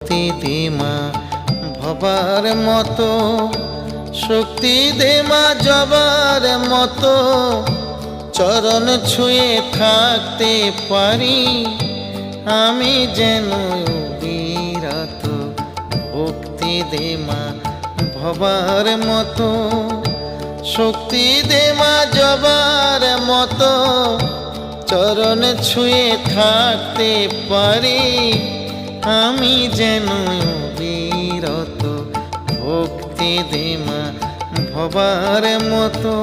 ভক্তি দে মা ভবার মতো, শক্তি দে মা জবার মতো, চরণ ছুঁয়ে থাকতে পারি আমি যেন বিরত। ভক্তি দে মা ভবার মতো, শক্তি দে মা জবার মতো, চরণ ছুঁয়ে থাকতে পারি আমি যেন বিরত। ভক্তি দে মা ভবার মতো।